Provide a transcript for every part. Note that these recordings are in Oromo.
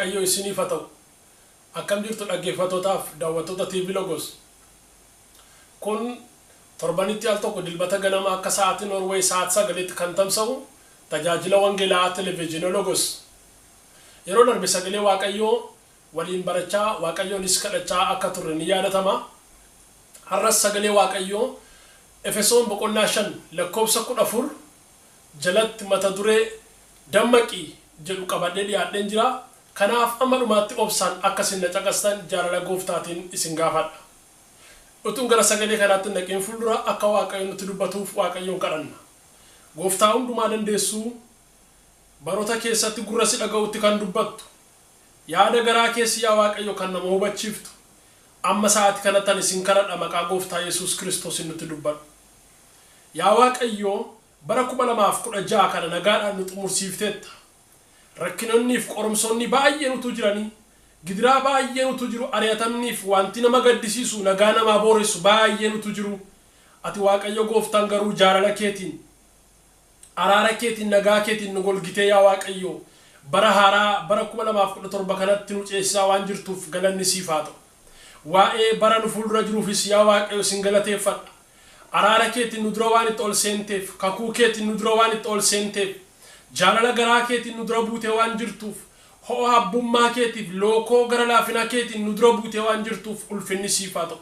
waaqayyo isiniif haa ta'u. Akkam jirtu dhaggeeffattootaaf daawwattoota TV Logos. Kun torbanitti al tokko dilbata ganama akka sa'aatii Norway sa'aat 9tti kan tamsa'u tajaajila wangeelaa televezyiinii Logos. Yeroo darbe sagalee waaqayyoo waliin barachaa waaqayyoonis kadhachaa akka turre ni yaadatama. Har'as sagalee waaqayyoo Efesoon boqonnaa 5 lakkoofsa 14 jalatti mata duree dammaqii jedhu qabadhee dhiyaadheen jira. Kanaaf amma dhumaatti obsaan akka isin na caqastan jaalala gooftaatiin isin gaafadha. Utuun gara sagalee kanaatti naqeen fuuldura akka waaqayyoon nutti dubbatuuf waaqayyoon kadhanna. Gooftaa hundumaa dandeessuu baroota keessatti gurra si dhaga'utti kan dubbattu yaada garaa keessi yaa waaqayyo kan nama hubachiiftu amma sa'aati kanatti isin kadhadha maqaa gooftaa Yesuus Kiristoos nutti dubbadhu. Yaa waaqayyo bara 2016 kana nagaadhaan nu xumursiifteetta. Rakkinonniif qoromsonni baay'een utuu jiranii gidiraa baay'een utuu jiru ari'atamniif wanti nama gaddisiisu nagaa namaa booressu baay'een utuu jiru ati waaqayyo gooftaan garuu jaalala keetiin araara keetiin nagaa keetiin nu golgitee yaa waaqayyo bara haaraa bara 2017 kanatti nu ceesisaa waan jirtuuf galanni siif haa ta'u. Waa'ee bara nu fuuldura jiruufis yaa waaqayyo sin galateeffadha. Araara keetiin nu dura waan itti ol seenteef kakuu keetiin nu dura waan itti ol seenteef jaalala garaa keetiin nu dura buutee waan jirtuuf ho'a abbummaa keetiif lookoo gara laafina keetiin nu dura buutee waan jirtuuf ulfinni siif haa ta'u.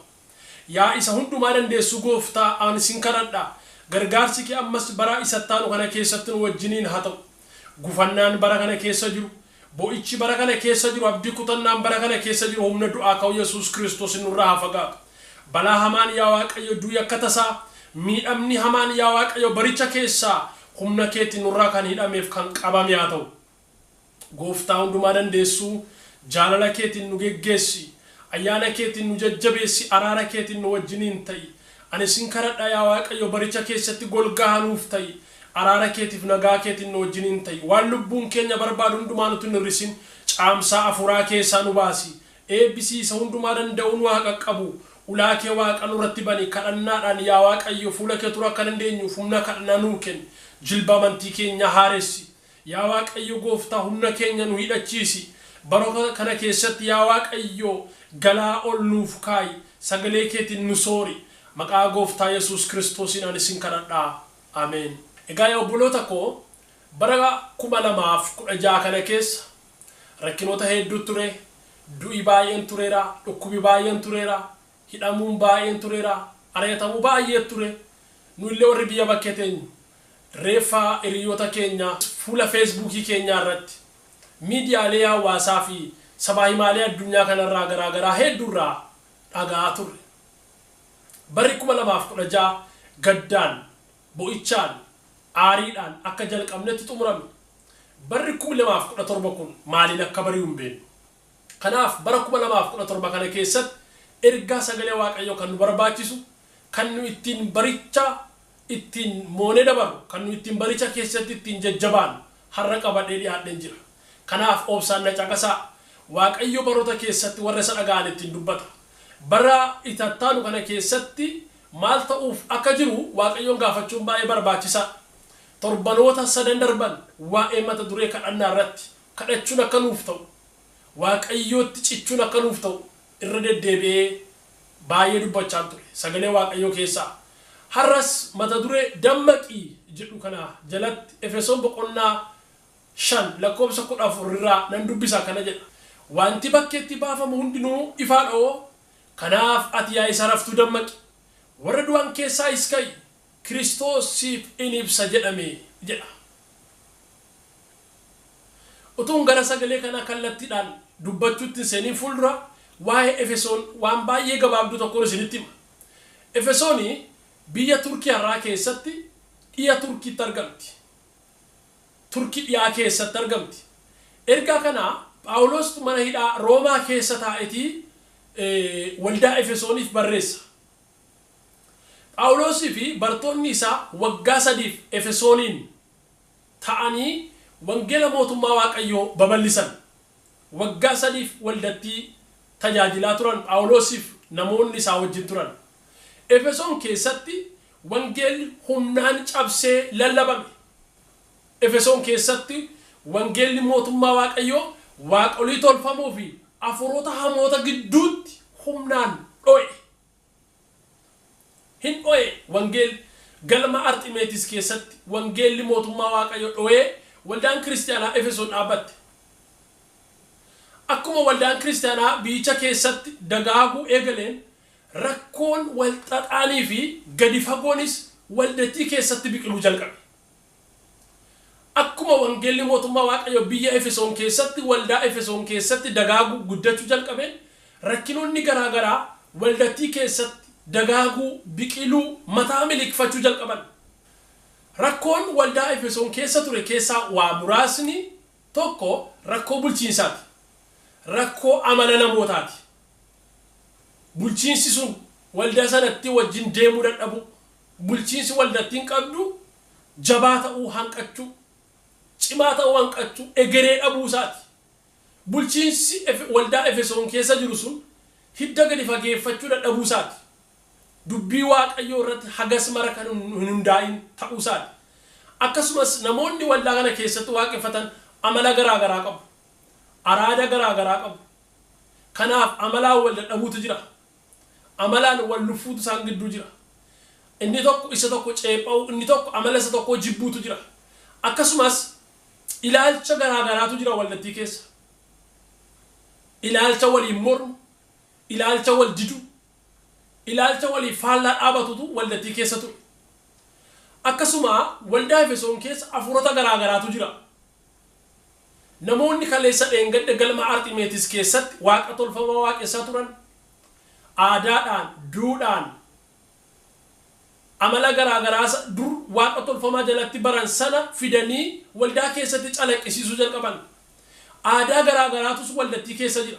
Yaa isa hundumaa dandeessu gooftaa ani sin kadhadha gargaarsi kee ammas bara isattaanu kana keessatti nu wajjiniin haa ta'u. Gufannaan bara kana keessa jiru bo'ichi bara kana keessa jiru abdii kutannaan bara kana keessa jiru humna du'aa ka'u Yesuus Kiristoos nurraa haa fagaatu. Balaa hamaan yaa waaqayyo du'i akka tasaa miidhamni hamaan yaa waaqayyo baricha keessaa humna keetiin nurraa kan hidhameef kan qabame haa ta'u. Gooftaa hundumaa dandeessuu jaalala keetiin nu geggeessi ayyaana keetiin nu jajjabeessi araara keetiin nu wajjiniin ta'i. Ani sin kadhadha yaa waaqayyo baricha keessatti golgaa nuuf ta'i araara keetiif nagaa keetiin nu wajjiniin ta'i. Waan lubbuun keenya barbaadu hundumaa nutti hin hir'isin caamsaa afuraa keessaa nu baasi. Eebbisiisa hundumaa danda'uun waa qaqqabu ulaa kee waaqa nurratti bani kadhannaadhaan yaa waaqayyo fuula kee tura akka dandeenyuuf humna kadhannaa nuu kenni. Jilba amantii keenya haaressi yaa waaqayyo gooftaa humna keenya nu hidhachiisi. Baroota kana keessatti yaa waaqayyo galaa ol nuuf kaayi sagalee keetiin nu soori maqaa gooftaa Yesuus Kiristoosiin ani sin kadhadha. Ameen. Egaa yaa obboloota koo bara 2016 kana keessa rakkinoota hedduu ture, du'i baay'een tureera, dhukkubi baay'een tureera, hidhamuun baay'een tureera, ari'atamuu baay'ee ture. Nu illee warri biyya bakkee teenyu reeffa hiriyoota keenya fuula Facebookii keenya irratti miidiyaalee hawaasaa fi sabaa himaalee addunyaa kanarraa garaagaraa hedduurraa dhaga'aa turre. Barri 2016 gaddaan, bo'ichaan, aariidhaan akka jalqabnetti xumurame. Barri 2017 kun maaliin akka bari'u hin beeknu. Kanaaf bara 2017 kana keessatti ergaa sagalee waaqayyoo kan nu barbaachisu kan nu ittiin baricha ittiin moonee dabaru kan nu ittiin baricha keessatti ittiin jajjabaan har'a qabadhee dhiyaadheen jira. Kanaaf obsaan na caqasaa waaqayyo baroota keessatti warra isa dhaga'an ittiin dubbata. Bara itattaanu kana keessatti maal ta'uuf akka jiru waaqayyoon gaafachuun baay'ee barbaachisaa. Torbanoota 3 darban waa'ee mata duree kadhannaa irratti kadhachuun akka nuuf ta'u waaqayyootti cichuun akka nuuf ta'u irra deddeebi'ee baay'ee dubbachaa ture sagalee waaqayyoo keessaa. Har'as mata duree dammaqii jedhu kana jalatti Efesoon boqonnaa 5 lakkoofsa 14 irraa nan dubbisa kana jedha. Wanti bakkeetti baafamu hundinuu ifaadha. Kanaaf ati yaa isa raftuu dammaqi warra du'an keessaa iska'i Kiristoos siif in ibsa jedhame jedha. Utuun gara sagalee kana kallattiidhaan dubbachuutti seenii fuuldura waa'ee Efesoon waan baay'ee gabaabduu tokkoon isinitti hima. Efesoonii biyya Turkii har'aa keessatti dhiya Turkiitti argamti. Turkii dhiyaa keessatti argamti. Ergaa kana Phaawulos mana hidhaa Roomaa keessa taa'etii waldaa Efesooniif barreessa. Phaawulosii fi bartoonni isaa waggaa 3 Efesooniin ta'anii wangeela mootummaa waaqayyoo babal'isan. Waggaa 3 waldatti tajaajilaa turan Phaawulosiif namoonni isaa wajjin turan. Efesoon keessatti wangeelli humnaan cabsee lallabame. Efesoon keessatti wangeelli mootummaa waaqayyoo waaqolii tolfamoo fi afuroota hamoota gidduutti humnaan dho'e. Hin dho'e wangeel galma Arximeetis keessatti wangeelli mootummaa waaqayyo dho'ee waldaan kiristaanaa Efesoon dhaabatte. Akkuma waldaan kiristaanaa biyyicha keessatti dagaaguu eegaleen rakkoon walxaxaanii fi gadi fagoonis waldattii keessatti biqiluu jalqabe. Akkuma wangeelli mootummaa waaqayyo biyya Efesoon keessatti waldaa Efesoon keessatti dagaaguu guddachuu jalqabeen rakkinoonni garaagaraa waldattii keessatti dagaaguu biqiluu mataa miliqfachuu jalqaban. Rakkoon waldaa Efesoon keessa ture keessaa waa muraasni tokko rakkoo bulchiinsaati. Rakkoo amala namootaati. Bulchiinsi sun waldaa sanatti wajjin deemuu dadhabu. Bulchiinsi waldattiin qabdu jabaa ta'uu hanqachuu, cimaa ta'uu hanqachuu, egeree dhabuusaati. Bulchiinsi waldaa Efesoon keessa jiru sun hidda gadi fageeffachuu dadhabuusaati. Dubbii waaqayyoo irratti hagas mara kan hin hundaa'in ta'uusaati. Akkasumas namoonni waldaa kana keessatti waaqeffatan amala garaagaraa qabu. Araada garaagaraa qabu. Kanaaf amalaan wal dadhabuutu jira. Amalaan wal luffuutu isaan gidduu jira. Inni tokko isa tokko ceepha'u, inni tokko amala isa tokko jibbuutu jira. Akkasumas ilaalcha garaagaraatu jira waldattii keessa. Ilaalcha waliin mormu, ilaalcha wal didu, ilaalcha waliin faallaa dhaabatutu waldattii keessa ture. Akkasuma waldaa Efesoon keessa afuroota garaagaraatu jira. Namoonni kaleessa dheengadde galma Arximeetis keessatti waaqa tolfamaa waaqessaa turan aadaadhaan, duudhaan, amala garaagaraa dur waaqa tolfamaa jalatti baran sana fidanii waldaa keessatti calaqqisiisuu jalqaban. Aadaa garaagaraatu waldattii keessa jira.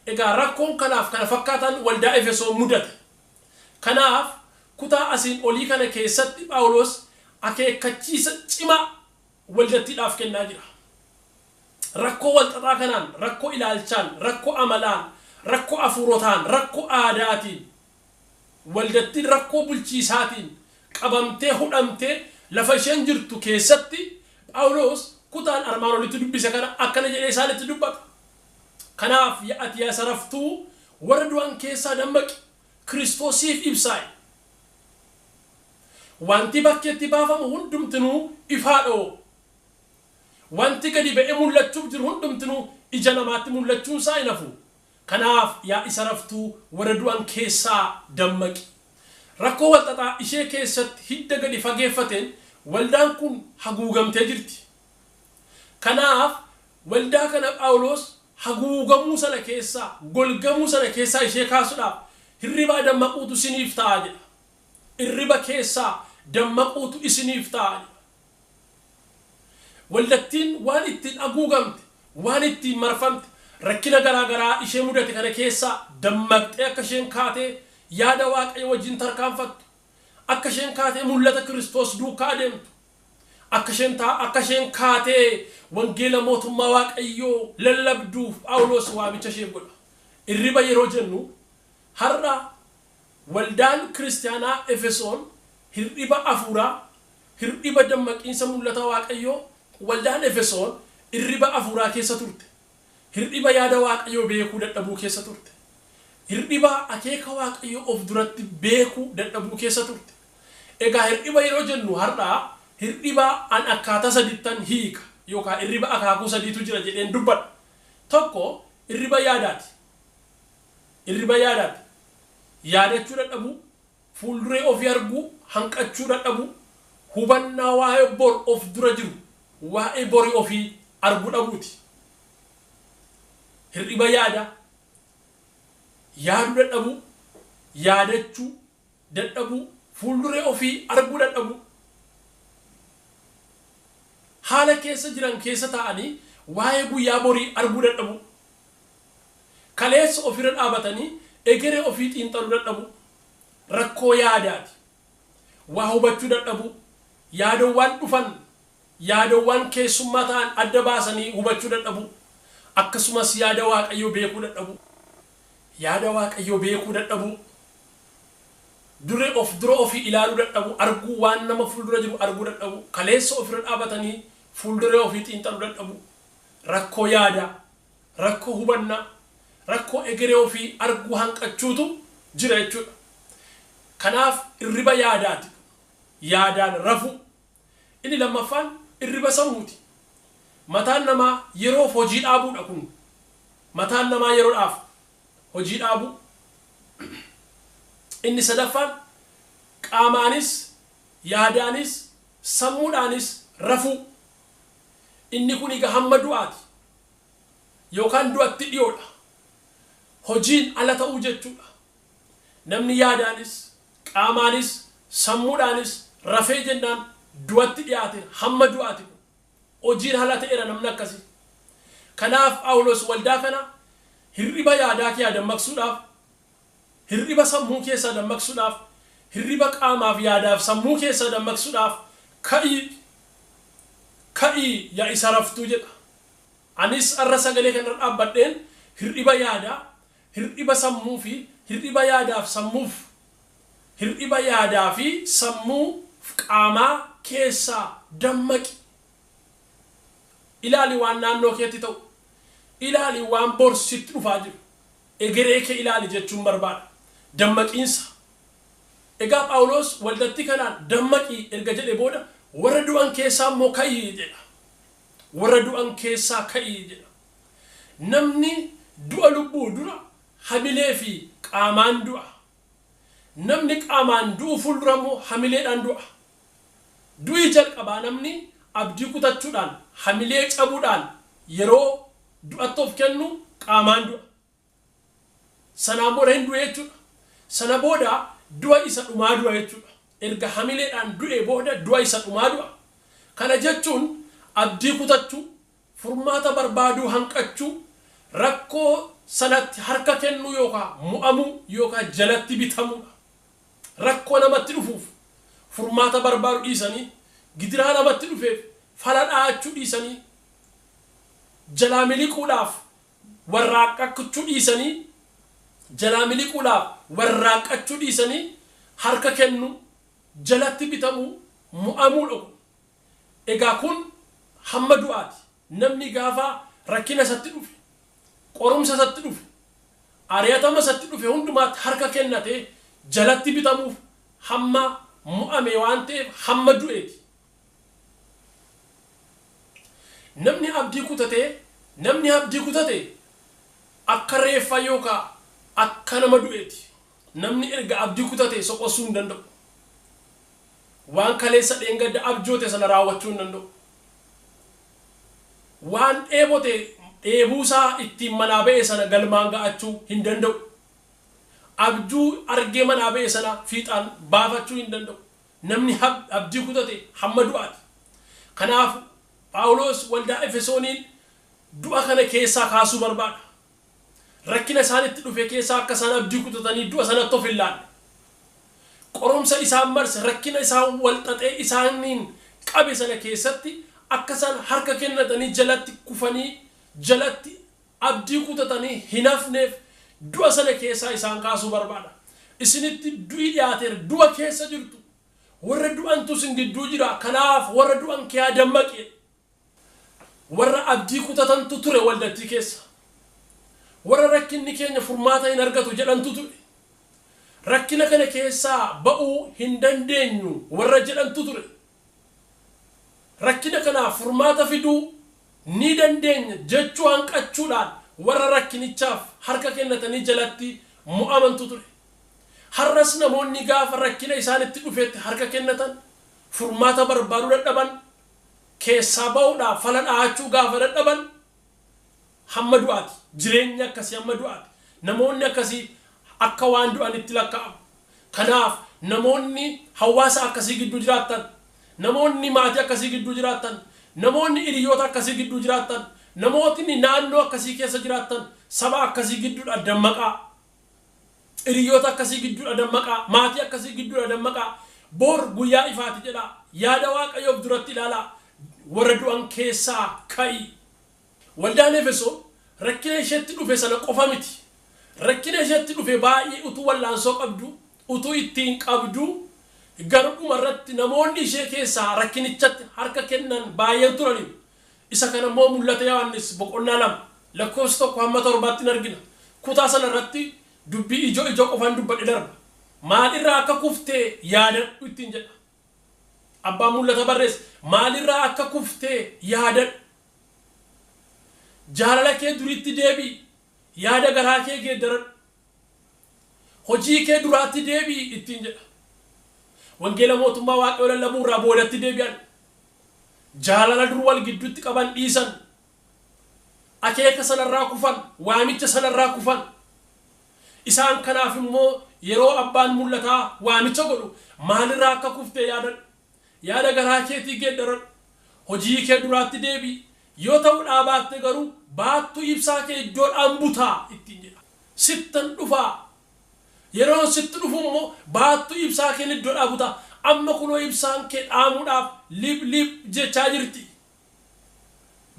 Egaa rakkoon kanaaf kana fakkaatan waldaa Efesoon mudate. Kanaaf kutaa asiin olii kana keessatti Phaawulos akeekkachiisa cimaa waldattiidhaaf kennaa jira. Rakkoo walxaxaa kanaan, rakkoo ilaalchaan, rakkoo amalaan, rakkoo afuurotaan, rakkoo aadaatiin, waldattiin rakkoo bulchiisaatiin qabamtee hudhamtee lafa isheen jirtu keessatti Phaawulos kutaan armaan olitti dubbise kana akkana jedhee isaanitti dubbata. Kanaaf ati yaa saraftuu warra du'an keessaa dammaqi, Kiristoosiif ibsaa'i. Wanti bakkeetti baafamu hundumtinuu ifaadhoo. Wanti gadi ba'ee mul'achuuf jiru hundumtinuu ija namaatti mul'achuun isaa hin hafu. Kanaaf yaa isa raftuu warra du'an keessaa dammaqi. Rakkoo walxaxaa ishee keessatti hidda gadi fageeffateen waldaan kun haguugamtee jirti. Kanaaf waldaa kana Phaawulos haguugamuu sana keessaa, golgamuu sana keessaa ishee kaasuudhaaf hirribaa dammaquutu isiniif ta'a jedha. Hirriba keessaa dammaquutu isiniif ta'a jedha. Waldattiin waan ittiin haguugamte, waan ittiin marfamte, rakkina garaagaraa ishee mudate kana keessaa dammaqxee akka isheen kaatee yaada waaqayyo wajjin tarkaanfattu, akka isheen kaatee mul'ata Kiristoos duukaa adeemtu, akka isheen kaatee wangeela mootummaa waaqayyoo lallabduuf Phaawulos waamicha ishee godha. Hirriba yeroo jennu har'a waldaan kiristaanaa Efesoon hirriba afuuraa, hirriba dammaqiinsa mul'ata waaqayyoo waldaan Efesoon hirriba afuuraa keessa turte. Hirriba yaada waaqayyoo beekuu dadhabuu keessa turte. Hirriba akeeka waaqayyoo of duratti beekuu dadhabuu keessa turte. Egaa hirriba yeroo jennu har'aa hirriba an akkaataa sadittan hiika yookaan hirriba akaakuu sadiitu jira jedheen dubbadha. Tokko hirriba yaadaati. Hirriba yaadaati. Yaadachuu dadhabuu, fuulduree ofii arguu hanqachuu dadhabuu, hubannaa waa'ee bor of dura jiru, waa'ee borii ofii arguu dhabuuti. Hirriba yaada. Yaaduu dadhabuu, yaadachuu dadhabuu, fuulduree ofii arguu dadhabuu. Haala keessa jiran keessa ta'anii waa'ee guyyaa borii arguu dadhabuu. Kaleessa ofirra dhaabatanii egeree ofii xiinxaluu dadhabuu. Rakkoo yaadaati. Waa hubachuu dadhabuu. Yaadowwan dhufan, yaadowwan keessummaa ta'an adda baasanii hubachuu dadhabuu. Akkasumas yaada waaqayyoo beekuu dadhabuu. Yaada waaqayyoo beekuu dadhabuu. Dura ofii ilaaluu dadhabuu, arguu waan nama fuuldura jiru arguu dadhabuu. Kaleessa ofirra dhaabatanii fuulduree ofii xiinxaluu dadhabuu. Rakkoo yaada rakkoo hubannaa rakkoo egeree ofii arguu hanqachuutu jira jechuudha. Kanaaf irriba yaadaati. Yaadaan rafu. Inni lammaffaan irriba sammuuti. Mataan namaa yeroof hojii dhaabuudha kun. Mataan namaa yeroodhaaf hojii dhaabu. Inni sadaffaan qaamaanis yaadaanis sammuudhaanis rafu. Inni kun egaa hamma du'aati. Yookaan du'atti dhiyoodha. Hojiin ala ta'uu jechuudha. Namni yaadaanis qaamaanis sammuudhaanis rafee jennaan du'atti dhiyaate hamma du'aati. Hojiin ala ta'eera namni akkasii. Kanaaf Phaawulos waldaa kana hirriba yaadaa kee dammaqsuudhaaf, hirriba sammuu keessaa dammaqsuudhaaf, hirriba qaamaaf yaadaaf sammuu keessaa dammaqsuudhaaf ka'ii yaa isa raftuu jedha. Anis arra sagalee kana dhaabbadheen hirriba yaadaa, hirriba sammuu fi hirriba yaadaaf sammuuf, hirriba yaadaa fi sammuu qaamaa keessaa dammaqi. Ilaali waan naannoo keetti ta'u. Ilaali waan borsitti dhufaa jiru. Egeree kee ilaali jechuun barbaada. Dammaqiinsa. Egaa Phaawulos waldatti kanaan dammaqii erga jedhe booda warra du'an keessaa immoo ka'ii jedha. Warra du'an keessaa ka'ii jedha. Namni du'a lubbuu dura hamilee fi qaamaan du'a. Namni qaamaan du'u fuuldura immoo hamileedhaan du'a. Du'i jalqabaa namni abdii kutachuudhaan hamilee cabuudhaan yeroo du'atti of kennu qaamaan du'a. Sanaan booda hin du'e jechuudha. Sana booda du'a isa dhumaa du'a jechuudha. Erga hamileedhaan du'e booda du'a isa dhumaa du'a. Kana jechuun abdii kutachuu, furmaata barbaaduu hanqachuu, rakkoo sanatti harka kennuu yookaan mu'amuu yookaan jalatti bitamuu. Rakkoo namatti dhufuuf furmaata barbaaduu dhiisanii, gidiraa namatti dhufeef fala dhaachuu dhiisanii, jalaa miliquudhaaf warraaqachuu dhiisanii, jalaa miliquudhaaf warraaqachuu dhiisanii harka kennu, jalatti bitamuu, mu'amuu dhabu. Egaa kun hamma du'aati. Namni gaafa rakkina isatti dhufe, qorumsa isatti dhufe, ari'atama isatti dhufe hundumaatti harka kennatee jalatti bitamuuf hamma mu'ame waan ta'eef hamma du'eeti. Namni abdii kutate akka reeffa yookaan akka nama du'eeti. Namni erga abdii kutate soqosuu hin danda'u. Waan kaleessa dheengadda abjoote sana raawwachuu hin danda'u. Waan dheebote dheebuusaa ittiin manaa ba'e sana galmaan ga'achuu hin danda'u. Abjuu argee manaa ba'e sana fiixaan baafachuu hin danda'u. Namni abdii kutate hamma du'aati. Kanaaf Phaawulos waldaa Efesooniin du'a kana keessaa kaasuu barbaada. Rakkina isaanitti dhufe keessaa akka isaan abdii kutatanii du'a sanatti of hin laalle. Qorumsa isaan marse rakkina isaan walxaxee isaaniin qabe sana keessatti akka isaan harka kennatanii jalatti kufanii jalatti abdii kutatanii hin hafneef du'a sana keessaa isaan kaasuu barbaada. Isinitti du'i dhiyaateera, du'a keessa jirtu. Warra du'antu isin gidduu jira. Kanaaf warra du'an kee dammaqi. Warra abdii kutatantu ture waldattii keessa. Warra rakkinni keenya furmaata hin argatu jedhantu ture. Rakkina kana keessaa ba'uu hin dandeenyu warra jedhantu ture. Rakkina kana furmaata fiduu ni dandeenya jechuu hanqachuudhaan warra rakkinichaaf harka kennatanii jalatti mu'amantu ture. Har'as namoonni gaafa rakkina isaanitti dhufeetti harka kennatan, furmaata barbaaduu dadhaban, keessaa ba'uudhaaf fala dhaachuu gaafa dadhaban hamma du'aati. Jireenya akkasii hamma du'aati. Namoonni akkasii akka waan du'anitti lakkaa'amu. Kanaaf namoonni hawaasa akkasii gidduu jiraatan, namoonni maatii akkasii gidduu jiraatan, namoonni hiriyoota akkasii gidduu jiraatan, namootni naannoo akkasii keessa jiraatan, saba akkasii gidduudha dammaqaa. Hiriyoota akkasii gidduudha dammaqaa, maatii akkasii gidduudha dammaqaa. Bor guyyaa ifaati jedha. Yaada Waaqayyoof duratti ilaalaa. Warra du'an keessaa ka'i. Waldaan Efesoon rakkina isheetti dhufe sana qofa miti. Rakkina isheetti dhufe baay'ee utuu wallaansoo qabdu, utuu ittiin qabdu, garuma irratti namoonni ishee keessaa rakkinichatti harka kennan baay'een turani. Isa kana immoo mul'ata Yohaannis boqonnaa 2 lakkoofsa 1:7 argina. Kutaa sana irratti dubbii ijoo qofaan dubbadhe darba. Maalirraa akka kuftee yaadadhu ittiin jedha. Abbaan mul'ata barreessa. Maalirraa akka kuftee yaadadhu. Jaalala kee duriitti deebii. Yaada garaa kee geeddaradhu. Hojii kee duraatti deebii ittiin jedha. Wangeela mootummaa Waaqayyoo lallabuu irraa boodatti deebi'an. Jaalala dur wal gidduutti qaban dhiisan. Akeeka sanarraa kufan. Waamicha sanarraa kufan. Isaan kanaaf immoo yeroo abbaan mul'ataa waamicha godhu maalirraa akka kuftee yaadadhu. Yaada garaa keetii geeddaradhu. Hojii kee duraatti deebii. Yoo ta'u dhaabaatte garuu baattuu ibsaa kee iddoodhaan butaa ittiin jedha. Sittan dhufaa. Yeroo sitti dhufu immoo baattuu ibsaa kee iddoodhaan butaa. Amma kunoo ibsaan kee dhaamuudhaaf lib jechaa jirti.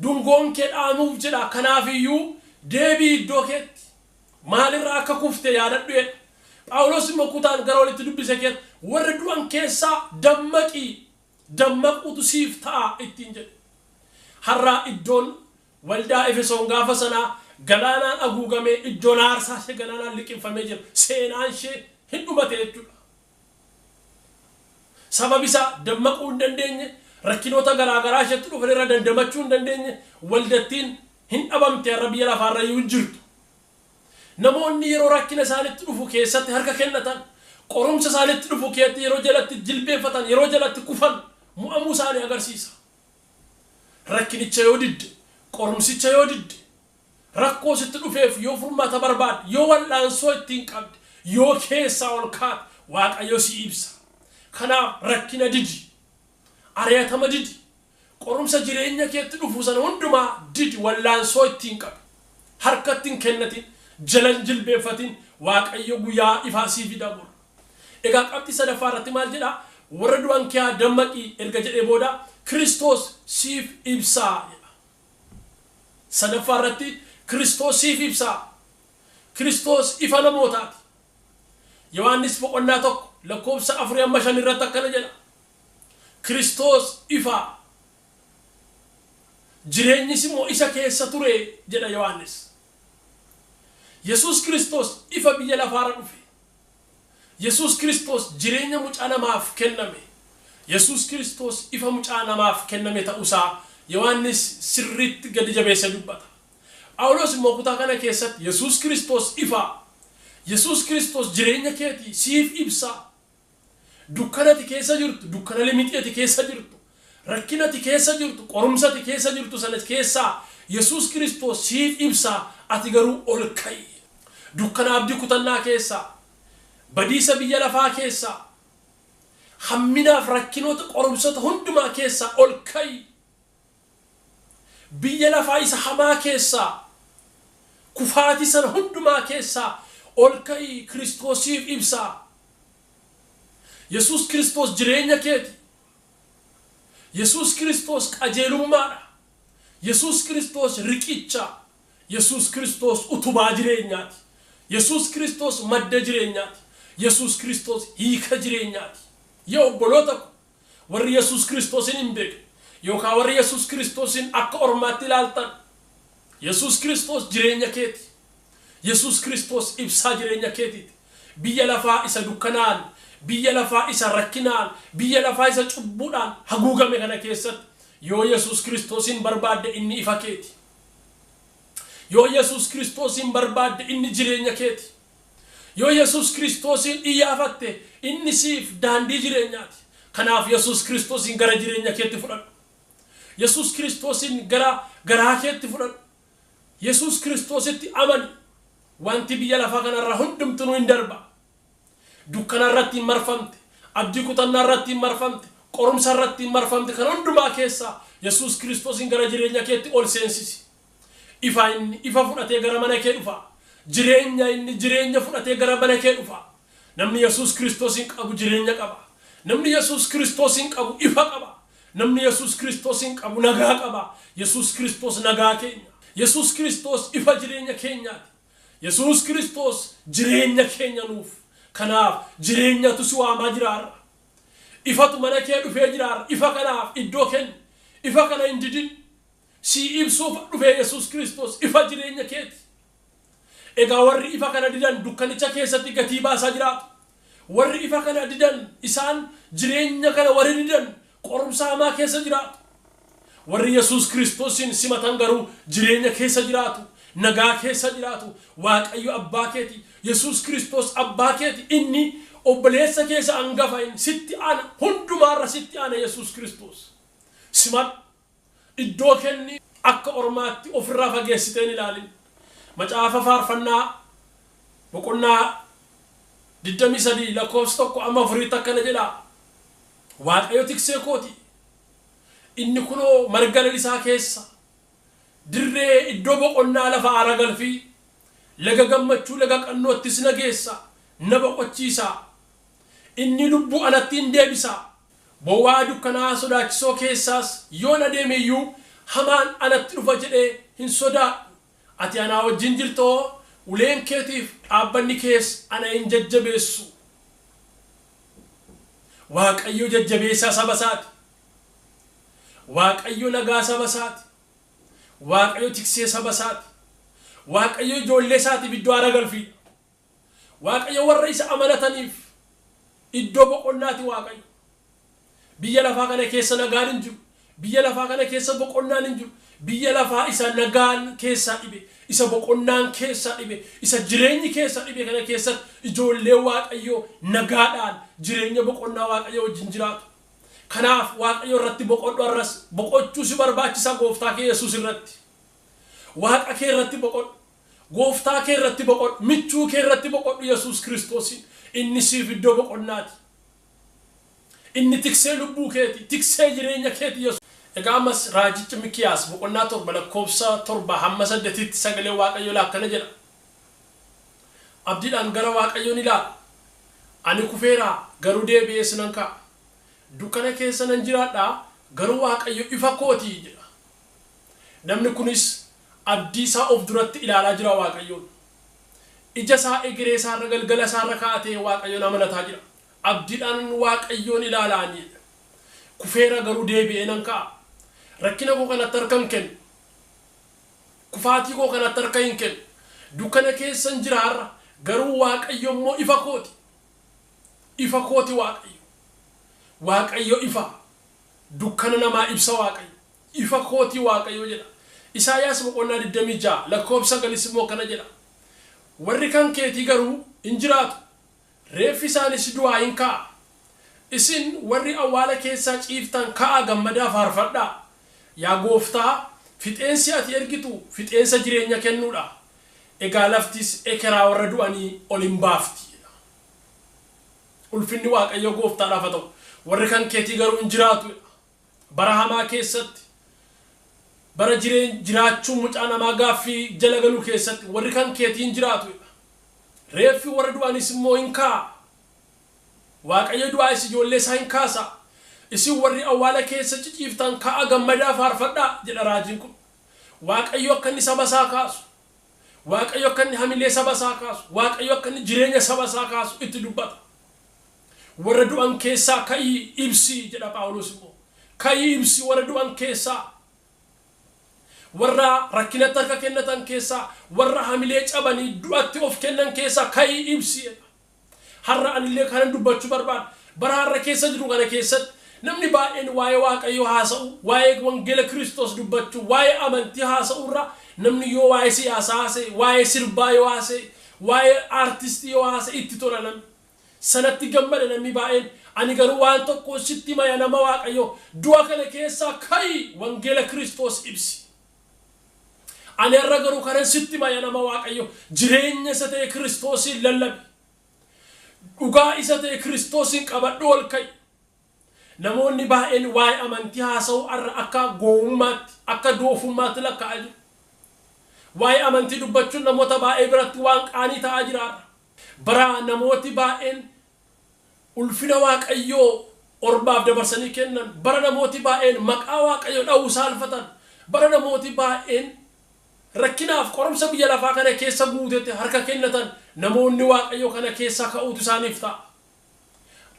Dungoon kee dhaamuuf jedha. Kanaafiyyuu deebii iddoo keetti. Maalirraa akka kuftee yaadadhu jedha. Phaawulos immoo kutaan gara walitti dubbise keessa warra du'an keessaa dammaqii. Dammaquutu siif ta'a ittiin jedhe. Har'aa iddoon waldaa Efesoon gaafa sanaa galaanaan haguugamee iddoon aarsaa ishee galaanaan liqinfamee jira. Seenaan ishee hin dhumate jechuudha. Sabab isaa dammaquu hin dandeenye, rakkinoota garaagaraa isheetti dhufan irra dandamachuu hin dandeenye, waldattiin hin dhabamte har'a biyya lafaarra iyyuu hin jirtu. Namoonni yeroo rakkina isaanitti dhufu keessatti harka kennatan, qorumsa isaanitti dhufu keessatti yeroo jalatti jilbeeffatan, yeroo jalatti kufan mu'amuu isaanii agarsiisa. Rakkinicha yoo didde, qorumsicha yoo didde, rakkoo sitti dhufeef yoo furmaata barbaadde, yoo wal'aansoo ittiin qabde, yoo keessaa ol kaate Waaqayyo si ibsa. Kanaaf rakkina didi, ari'atama didi, qorumsa jireenya keetti dhufu sana hundumaa didi wal'aansoo ittiin qabe. Harka ittiin kennatin, jalan jilbeeffatin Waaqayyo guyyaa ifaa siif dabala. Egaa qabxii sadaffaa irratti maal jedhaa? Warra du'an kee dammaqii erga jedhee booda Kiristoos siif ibsaa jedha. Sadaffaa irratti Kiristoos siif ibsaa. Kiristoos ifa namootaati. Yohaannis 1:4-5 irratti akkana jedha. Kiristoos ifa. Jireenyis immoo isa keessa ture jedha Yohaannis. Yesuus Kiristoos ifa biyya lafaarra dhufe. Yesuus Kiristoos jireenya mucaa namaaf kenname. Yesuus Kiristoos ifa mucaa namaaf kenname ta'uusaa Yohaannis sirriitti gadi jabeessee dubbata. Phaawulos immoo kutaa kana keessatti Yesuus Kiristoos ifa. Yesuus Kiristoos jireenya keetii siif ibsa. Dukkanati keessa jirtu, dukkana limixeeti keessa jirtu, rakkinati keessa jirtu, qorumsati keessa jirtu sana keessaa Yesuus Kiristoos siif ibsa. Ati garuu ol ka'i. Dukkana abdii kutannaa keessaa, badiisa biyya lafaa keessaa, hamminaaf rakkinoota qorumsota hundumaa keessaa ol ka'i. Biyya lafaa isa hamaa keessaa, kufaatii sana hundumaa keessaa ol ka'i. Kiristoosiif ibsaa. Yesuus Kiristoos jireenya keeti. Yesuus Kiristoos qajeelummaadha. Yesuus Kiristoos riqicha. Yesuus Kiristoos utubaa jireenyaati. Yesuus Kiristoos madda jireenyaati. Yesuus Kiristoos hiika jireenyaati. Yaa obboloota ko warri Yesuus Kiristoosin hin beekne yookaan warri Yesuus Kiristoosin akka ormaatti ilaaltan, Yesuus Kiristoos jireenya keeti. Yesuus Kiristoos ibsaa jireenya keetiiti. Biyya lafaa isa dukkanaan, biyya lafaa isa rakkinaan, biyya lafaa isa cubbuudhaan haguugame kana keessatti yoo Yesuus Kiristoosin barbaadde inni ifa keeti. Yoo Yesuus Kiristoosin barbaadde inni jireenya keeti. Yoo Yesuus Kiristoosin iyyafatte inni siif daandii jireenyaati. Kanaaf Yesuus Kiristoosin gara jireenya keetti fudhadhu. Yesuus Kiristoosin gara garaa keetti fudhadhu. Yesuus Kiristoositti amani. Wanti biyya lafaa kanarraa hundumtuu hin darba. Dukkana irratti hin marfamte, abdii kutannaa irratti hin marfamte, qorumsa irratti hin marfamte, kan hundumaa keessaa Yesuus Kiristoosin gara jireenya keetti ol seensisi. Ifa fudhatee gara mana kee dhufa. Jireenya fudhatee gara mana kee dhufa. Namni Yesuus Kiristoosin qabu jireenya qaba. Namni Yesuus Kiristoosin qabu ifa qaba. Namni Yesuus Kiristoosin qabu nagaa qaba. Yesuus Kiristoos nagaa keenya. Yesuus Kiristoos ifa jireenya keenyaati. Yesuus Kiristoos jireenya keenya nuuf. Kanaaf jireenyatu si waamaa jiraarra. Ifatu mana kee dhufee jiraarra. Ifa kanaaf iddoo kenni. Ifa kana hin didin. si ibsuuf dhufe Yesuus Kiristoos ifa jireenya keeti. Egaa warri ifa kana didan dukkanicha keessatti gatii baasaa jiraatu. Warri ifa kana didan isaan jireenya kana warri didan qorumsa hamaa keessa jiraatu. Warri Yesuus Kiristoosin simatan garuu jireenya keessa jiraatu, nagaa keessa jiraatu. Waaqayyo abbaa keeti, Yesuus Kiristoos abbaa keeti. Inni obboleessa keessa hangafa sitti ana, hundumaarra sitti ana Yesuus Kiristoos. Simat iddoo kenni akka ormaatti ofirraa fageessiteen ilaalin. Macaafa faarfannaa boqonnaa 23 lakkoofsa 1 akkana jedha. Waaqayyo tiksee kooti. Inni kunoo marga lalisaa keessa dirree iddoo boqonnaa lafa aara galfii laga gammachuu laga qannoottis na geessa na boqochiisa. Inni lubbuu anatti hin deebisa. Bowwaa dukkanaa sodaachisoo keessaas yoon adeemeyyuu hamaan anatti dhufa jedhee hin sodaadhu. Ati anaa wajjin jirtoo uleen keetiif dhaabbanni kees ana hin jajjabeessu. Waaqayyo jajjabeessaa saba isaati. Waaqayyo nagaa saba isaati. Waaqayyo tiksee saba isaati. Waaqayyo ijoollee isaatiif iddoo aara galfii. Waaqayyo warra isa amanataniif iddoo boqonnaati Waaqayyo. Biyya lafaa kana keessa nagaan hin jiru. Biyya lafaa kana keessa boqonnaan hin jiru. Biyya lafaa isa nagaan keessa dhibe, isa boqonnaan keessa dhibe, isa jireenyi keessa dhibe kana keessatti ijoollee Waaqayyo nagaadhaan jireenya boqonnaa Waaqayyo wajjin jiraatu. Kanaaf Waaqayyo irratti boqodhu arras boqochuu si barbaachisa gooftaa kee Yesuus irratti. Waaqa kee irratti boqodhu. Gooftaa kee irratti boqodhu. Michuu kee irratti boqodhu Yesuus Kiristoosin. Inni siif iddoo boqonnaati. Inni tiksee lubbuu keeti, tiksee jireenya keeti Yesuus. Egaa ammas raajichi Mikiyaas boqonnaa 7 lakkoofsa 7 hamma 8tti sagalee Waaqayyo akkana jedha. Abdiidhaan gara Waaqayyoon ilaala. Ani kufeera garuu deebi'ee sinan ka'a. Dukkana keessa nan jiraadha garuu Waaqayyo ifa kooti jedha. Namni kunis abdii isaa of duratti ilaalaa jira Waaqayyoon. Ija isaa egeree isaa irra galgala isaa irra kaa'atee Waaqayyoon amanataa jira. Abdiidhaan Waaqayyoon ilaalaani. Kufeera garuu deebi'ee nan ka'a. Rakkina koo kanatti harkan kennu. Kufaatii koo kanatti harka hin kennu. Dukkana keessa jiraarra garuu Waaqayyo immoo ifa kooti. Ifa kooti Waaqayyo. Waaqayyo ifa. Dukkana namaa ibsa Waaqayyo. Ifa kooti Waaqayyo jedha. Isaayaas boqonnaa 26 lakkoofsa 9 immoo kana jedha. Warri kan keetii garuu hin jiraatu. Reeffi isaanis du'aa hin ka'a. Isin warri awwaala keessaa ciiftan ka'a gammadaa faarfadhaa. Yaa gooftaa fixeensi ati ergitu fixeensa jireenya kennuudha. Egaa laftis ekeraa warra du'anii ol hin baafti. Ulfinni Waaqayyo gooftaadhaaf haa ta'u. Warri kan keetii garuu hin jiraatu. Bara hamaa keessatti bara jiraachuu mucaa namaa gaaffii jala galuu keessatti warri kan keetii hin jiraatu. Reeffi warra du'anis immoo hin ka'a. Waaqayyo du'aas ijoollee isaa hin kaasa. Isin warri awwaala keessa ciciiftan ka'a gammadaa faarfadhaa jedha raajiin kun. Waaqayyo akka inni saba isaa kaasu. Waaqayyo akka inni hamilee saba isaa kaasu. Waaqayyo akka inni jireenya saba isaa kaasu itti dubbata. Warra du'an keessaa ka'ii ibsi jedha Phaawulos immoo. Ka'ii ibsi warra du'an keessaa. Warra rakkinatti harka kennatan keessaa, warra hamilee cabanii du'atti of kennan keessaa ka'ii ibsi jedha. Har'a anillee kanan dubbachuu barbaada. Bara har'a keessa jiru kana keessatti namni baay'een waa'ee Waaqayyo haasa'u, waa'ee wangeela Kiristoos dubbachuu, waa'ee amantii haasa'u irra namni yoo waa'ee siyaasaa haasa'e, waa'ee sirbaa yoo haasa'e, waa'ee aartistii yoo haasa'e itti tola namni. Sanatti gammada namni baay'een. Ani garuu waan tokko sitti maya nama Waaqayyo du'a kana keessaa ka'ii wangeela Kiristoos ibsi. Ani har'a garuu kanan sitti maya nama Waaqayyo jireenya isa ta'e Kiristoosin lallabi. Dhugaa isa ta'e Kiristoosin qabadhu ol ka'i. Namoonni baay'een waa'ee amantii haasa'u har'a akka gowwummaatti, akka doofummaatti lakkaa'aa jiru. Waa'ee amantii dubbachuun namoota baay'ee biratti waan qaanii ta'aa jira har'a. Bara namooti baay'een ulfina Waaqayyoo orbaaf dabarsanii kennan. Bara namooti baay'een maqaa Waaqayyoo dha'uu saalfatan. Bara namooti baay'een rakkinaaf qorumsa biyya lafaa kana keessa guutetti harka kennatan. Namoonni Waaqayyo kana keessa ka'uutu isaaniif ta'a.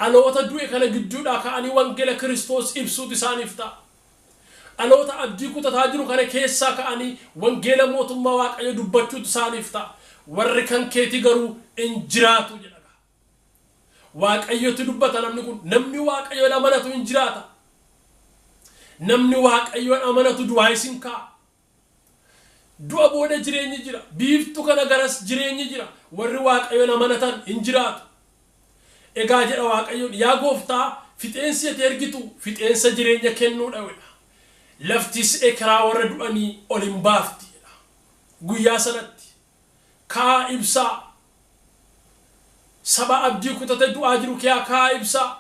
Dhaloota du'e kana gidduudhaa ka'anii wangeela Kiristoos ibsuutu isaaniif ta'a. dhaloota abdii kutataa jiru kana keessaa ka'anii wangeela mootummaa waaqayyo dubbachuutu isaaniif ta'a. Warri kan keetii garuu hin jiraatu jedha. Waaqayyotu dubbata namni kun. Namni waaqayyoon amanatu hin jiraata. Namni waaqayyoon amanatu du'aa isin kaa'a. Du'a booda jireenyi jira. Biiftuu kana garas jireenyi jira. Warri waaqayyoon amanatan hin jiraatu. Egaa jedha waaqayyoon, yaa gooftaa fixeensi ati ergitu fixeensa jireenya kennuudha jedha. Laftis ekeraa warra du'anii ol hin baafti jedha. Guyyaa sanatti kaa ibsaa. Saba abdii kutate du'aa jiru kaa ibsaa.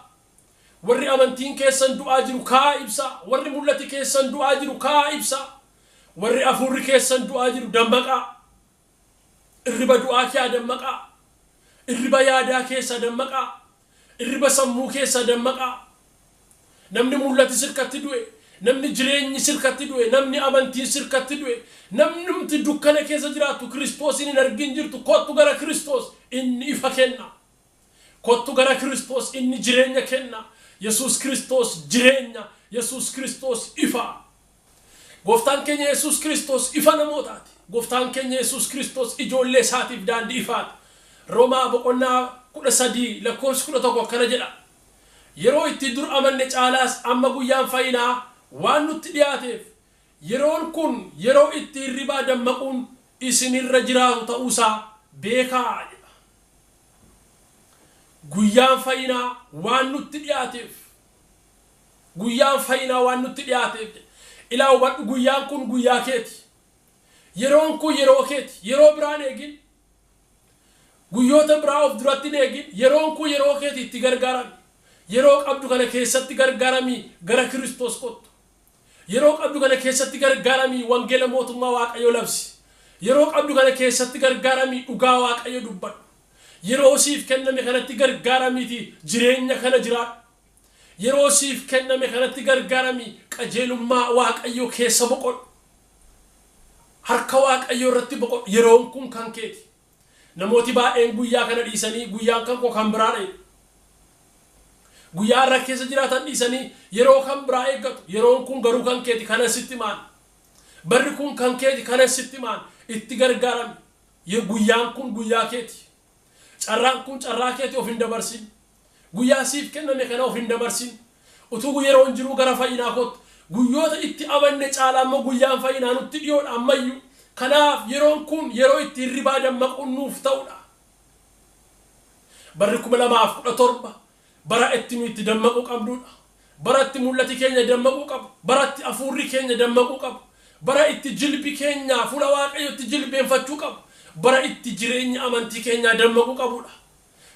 Warri amantiin keessan du'aa jiru kaa ibsaa. Warri mul'ati keessan du'aa jiru kaa ibsaa. Warri afurri keessan du'aa jiru dammaqaa. Irriba du'aa kee dammaqaa. Irriba yaadaa keessa dammaqaa. Irriba sammuu keessa dammaqaa. Namni mul'ati sirkatti du'e, namni jireenyi sirkatti du'e, namni amantiin sirkatti du'e, namni dukkana keessa jiraatu Kiristoosin hin argin jirtu kottu gara Kiristoos inni ifa kenna. Kottu gara Kiristoos inni jireenya kenna. Yesus Kiristoos jireenya, Yesus Kiristoos ifa. Gooftaan keenya Yesus Kiristoos ifa namootaati. Gooftaan keenya Yesus Kiristoos ijoollee isaatiif daandii ifaati. Roomaa boqonnaa 13 lakkoofsa 11 akkana jedha. Yeroo itti dur amanne caalaas amma guyyaan fayyinaa waan nutti dhiyaateef yeroon kun yeroo itti hirribaa dammaquun isinirra jiraatu ta'uusaa beekaa jedha. Guyyaan fayyinaa waan nutti dhiyaateef. Guyyaan fayyinaa waan nutti dhiyaateef. Ilaa hubadhu guyyaan kun guyyaa keeti. Yeroon kun yeroo keeti. Yeroo biraan eegin. Guyyoota biraa of duratti hin eegin. Yeroon kun yeroo keeti itti gargaarami. Yeroo qabdu kana keessatti gargaarami gara Kiristoos kottu. Yeroo qabdu kana keessatti gargaarami wangeela mootummaa waaqayyo labsi. Yeroo qabdu kana keessatti gargaarami dhugaa waaqayyo dubbadhu. Yeroo siif kenname kanatti gargaaramiti jireenya kana jiraadhu. Yeroo siif kenname kanatti gargaarami qajeelummaa waaqayyo keessa boqodhu. Harka waaqayyo irratti boqodhu. Yeroon kun kan keeti. Namooti baay'een guyyaa kana dhiisanii guyyaan kan koo kan biraadha. Guyyaa irra keessa jiraatan dhiisanii yeroo kan biraa eeggatu. Yeroon kun garuu kan keeti kana sitti maan. Barri kun kan keeti kana sitti maan. Itti gargaarami. Guyyaan kun guyyaa keeti. Carraan kun carraa keeti of hin dabarsin. Guyyaa siif kenname kana of hin dabarsin. Utuu yeroon jiru gara fayyinaa kottu. Guyyoota itti amanne caalaa amma guyyaan fayyinaa nutti dhiyoodha ammayyuu. Kanaaf yeroon kun yeroo itti hirribaa dammaquun nuuf ta'udha. Barri 2017 bara itti nu itti dammaquu qabdudha. Bara itti mul'ati keenya dammaquu qabu. Bara itti afuurri keenya dammaquu qabu. Bara itti jilbi keenya fuula waaqayyotti jilbeenfachuu qabu. Bara itti jireenya amantii keenya dammaquu qabudha.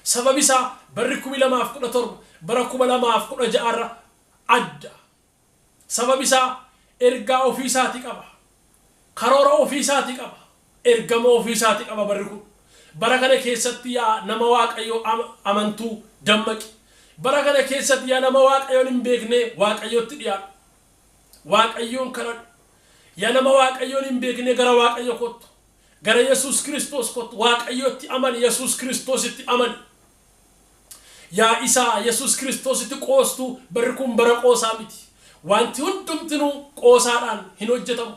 Sababi isaa barri 2017 bara 2016 irra adda. Sababi isaa ergaa ofii isaati qaba. Karoora ofii isaati qaba. Ergama ofii isaati qaba barri kun. Bara kana keessatti yaa nama waaqayyo amantuu dammaqi. Bara kana keessatti yaa nama waaqayyoon hin beekne waaqayyotti dhiyaadhu. Waaqayyoon kadhadhu. Yaa nama waaqayyoon hin beekne gara waaqayyo kottu. Gara Yesus Kiristoos kottu. Waaqayyotti amani. Yesus Kiristoositti amani. Yaa isaa Yesus Kiristoositti qoostu barri kun bara qoosaa miti. Wanti hundumtinuu qoosaadhaan hin hojjetamu.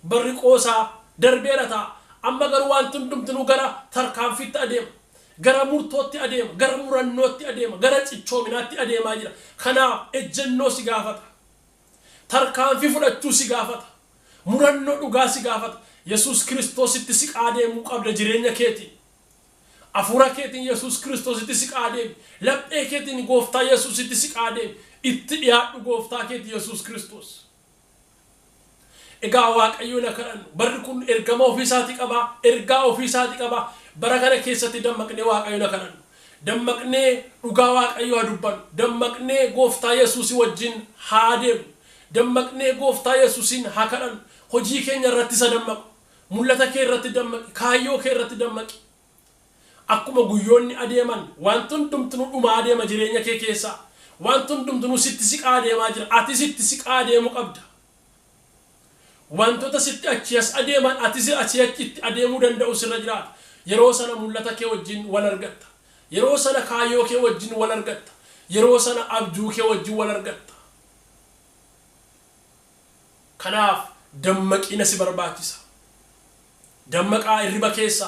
Barri qoosaa darbeera ta'a. Amma garuu wanti hundumtinuu gara tarkaanfiitti adeema. Gara murtootti adeema. Gara murannootti adeema. Gara cichoominaatti adeemaa jira. Kanaaf ejjennoo si gaafata. Tarkaanfii fudhachuu si gaafata. Murannoo dhugaa si gaafata. Yesus Kiristoositti si qaadeemuu qabda jireenya keetiin. Afuura keetiin Yesus Kiristoositti si qaadeemi. Laphee keetiin gooftaa Yesuusitti si qaadeemi. Itti dhiyaadhu gooftaa keetii Yesus Kiristoos. Egaa waaqayyo na kadhannu. Barri kun ergama ofii isaati qaba. Ergaa ofii isaati qaba. Bara kana keessatti dammaqnee waaqayyo na kadhannu. Dammaqnee dhugaa waaqayyo haa dubbannu. Dammaqnee gooftaa Yesuusii wajjin haa deemnu. Dammaqnee gooftaa Yesuusiin haa kadhannu. Hojii keenya irratti isa dammaqu. Mul'ata kee irratti dammaqi. Kaayyoo kee irratti dammaqi. Akkuma guyyoonni adeeman wanti hundumtuu dhuma adeema jireenya kee keessaa. Wanti hundumtuu sitti siqaa adeemaa jira. Ati sitti siqaa adeemuu qabda. Wantoota sitti achi as adeeman ati achitti adeemuu danda'u sirra jiraata. Yeroo sana mul'ata kee wajjin wal argatta. Yeroo sana kaayyoo kee wajjin wal argatta. Yeroo sana abjuu kee wajjin wal argatta. kanaaf dammaqina si barbaachisa dammaqaa irriba keessa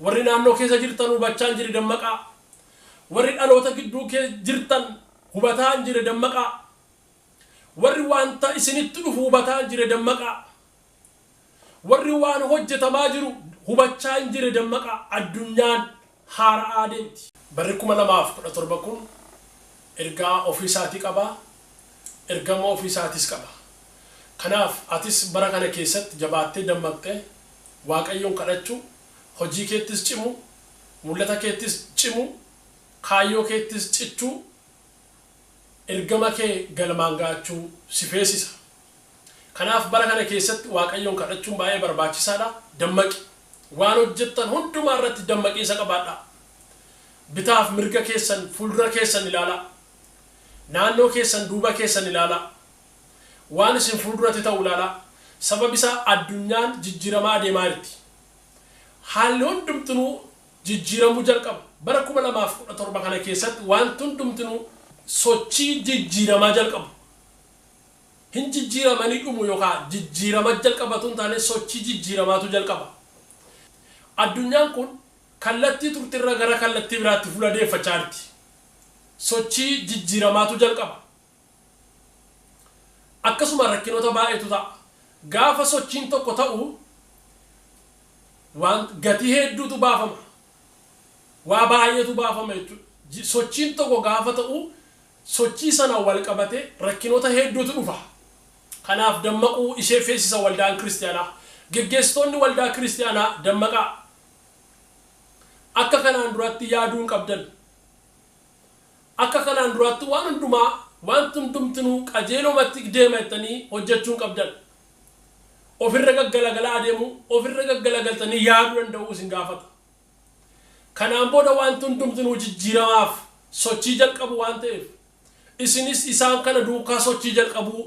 warri naannoo keessa jirtan hubachaa hin jirre dammaqaa warri dhaloota gidduu jirtan hubataa hin jirre dammaqaa warri wanta isinitti dhufu hubataa hin jirre dammaqaa warri waan hojjetamaa jiru hubachaa hin jirre dammaqaa addunyaan haara'aa deemti barri 2017 kun ergaa ofiisaatii qaba ergama ofiisaatis qaba kanaaf atis bara kana keessatti jabaattee dammaqxee waaqayyoon kadhachuu hojii keettis cimu mul'ata keettis cimu kaayyoo keettis cichuu ergama kee galmaan gaachuu si feesisa kanaaf bara kana keessatti waaqayyoon kadhachuun baay'ee barbaachisaadha dammaqi waan hojjettan hundumaa irratti dammaqiinsa qabaadha bitaaf mirga keessan fuuldura keessan ilaala naannoo keessan duuba keessan ilaala waan isin fuulduratti ta'u ilaala sababisa addunyaan jijjiiramaa deemaa jirti haalli hundumtuu jijjiiramuu jalqaba bara 2017 kana keessatti waan hundumtuu sochii jijjiiramaa jalqabu hin jijjiiramanii dhumu yookaan jijjiirama jalqabatu hin taane sochii jijjiiramaatu jalqaba addunyaan kun kallattii turtirra gara kallattii biraatti fuula deeffachaa jirti sochii jijjiiramaatu jalqaba akkasuma rakkinoota baay'eetu ta'a gaafa sochiin tokko ta'u waan gatii hedduutu baafama waa baay'eetu baafama jechuudha sochiin tokko gaafa ta'u sochii sana wal qabate rakkinoota hedduutu dhufa kanaaf dammaquu ishee feesisa waldaan kiristaanaa geggeessitoonni waldaa kiristaanaa dammaqaa akka kanaan duraatti yaaduun qabdan akka kanaan duraatti waan hundumaa waan hundumtuu qajeelumatti deematanii hojjechuun qabdan ofirra gaggalagalaa adeemu ofirra gaggalagaltanii yaaduu danda'u isin gaafata kanaan booda waan hundumtuu jijjiiramaaf sochii jalqabu waan ta'eef isinis isaan kana duukaa sochii jalqabu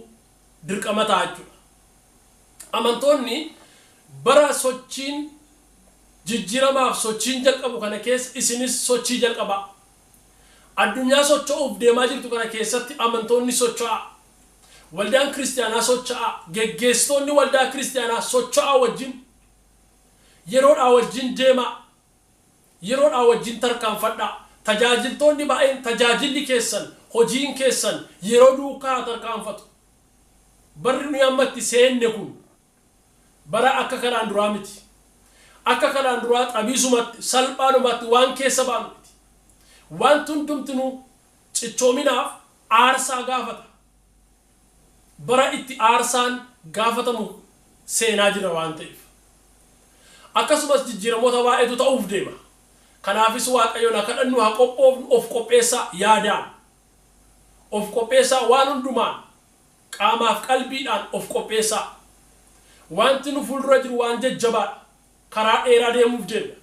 dirqama ta'a jechuudha amantoonni bara sochiin jijjiiramaaf sochiin jalqabu kana keessa isinis sochii jalqaba addunyaa socho'uuf deemaa jirtu kana keessatti amantoonni socho'a waldaan kiristaanaa socho'a geggeessitoonni waldaa kiristaanaa socho'a wajjin yeroodhaa wajjin deema yeroodhaa wajjin tarkaanfadha tajaajiltoonni baay'een tajaajilli keessan hojiin keessan yeroo duukaa tarkaanfatu barri nuyi ammatti seenne kun bara akka kanaan duraa miti akka kanaan duraa xabiisumatti salphaanumatti waan keessa baanu miti waan hundumtuu cichoominaaf aarsaa gaafata bara itti aarsaan gaafatamu seenaa jira waan ta'eef akkasumas jijjiiramoota baay'eetu ta'uuf deema kanaafis waaqayyoon akka kadhannu haa qophoofnu of qopheessaa yaadaan of qopheessaa waan hundumaan qaamaaf qalbiidhaan of qopheessaa wanti nu fuuldura jiru waan jajjabaadha karaa dheeraa deemuuf deema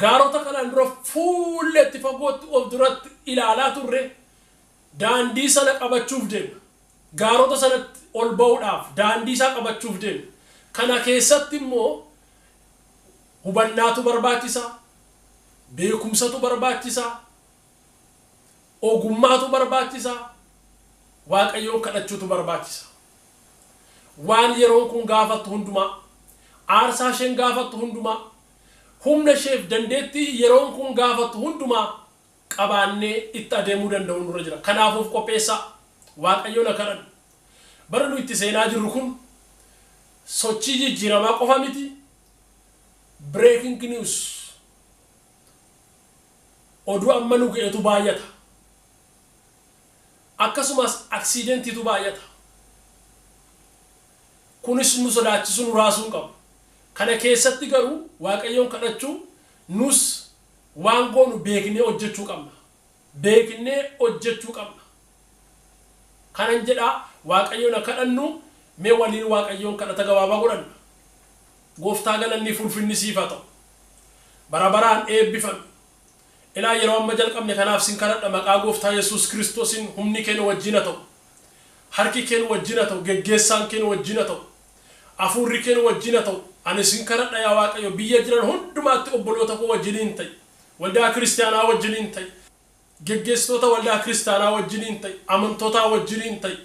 gaarota kanaan dura fuulletti fagootti of duratti ilaalaa turre daandii sana qabachuuf deema gaarota sanatti ol ba'uudhaaf daandii isaa qabachuuf deema kana keessatti immoo hubannaatu barbaachisa beekumsatu barbaachisa ogummaatu barbaachisa waaqayyoon kadhachuutu barbaachisa waan yeroon kun gaafattu hundumaa aarsaa isheen gaafattu hundumaa humna isheef dandeettii yeroon kun gaafattu hundumaa qabaannee itti adeemuu danda'u nurra jira kanaafuuf qopheessaa waaqayyoon kadhannu bara nu itti seenaa jirru kun sochii jijjiiramaa qofa miti breaking news oduu amma nu ga'eetu baay'ata akkasumas accidentiitu baay'ata kunis nu sodaachisuu nu raasuun qabu kana keessatti garuu waaqayyoon kadhachuu nus waan goonu beeknee hojjechuu qabna kanan jedhaa waaqayyoon kadhannu mee waliin waaqayyoon kadhata gabaabaa godhanna gooftaa galanni fulfinni siif haa ta'u bara baraan eebbifame ilaa yeroo amma jalqabne kanaaf sin kadhadha maqaa gooftaa Yesuus Kiristoosin humni keenya wajjin haa ta'u harki keenya wajjin haa ta'u geggeessaan keenya wajjin haa ta'u afuurri keenya wajjin haa ta'u ani sin kadhadha yaa waaqayyo biyya jiran hundumaatti obboloota koo wajjiniin ta'i waldaa kiristaanaa wajjiniin ta'i geggeessitoota waldaa kiristaanaa wajjiniin ta'i amantootaa wajjiniin ta'i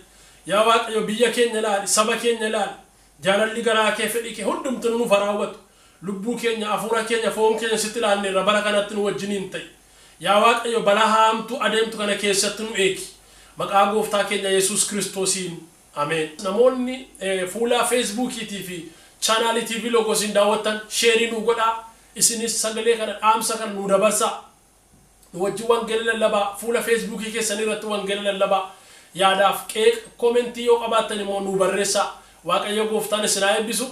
yaa waaqayyo biyya keenya ilaali saba keenya ilaali jaalalli garaa kee fedhii kee hundumtuu nu faraawwatu lubbuu keenya hafuura keenya foon keenya sitti ilaanneerra bara kanatti nu wajjiniin ta'i yaa waaqayyo balaa haamtu adeemtu kana keessatti nu eegi maqaa gooftaa keenya Yesuus Kiristoosiin ameen. Namoonni fuula Facebookiitii fi chaanaalii TV Logosiin daawwattan sheerii nu godhaa isinis sagalee kana dhaamsa kana nu dabarsaa nu wajji wangeela lallabaa fuula Facebookii keessan irratti wangeela lallabaa yaadaaf qeeq komentii yoo qabaattan immoo nu barreessaa waaqayyo gooftaan isin haa eebbisu.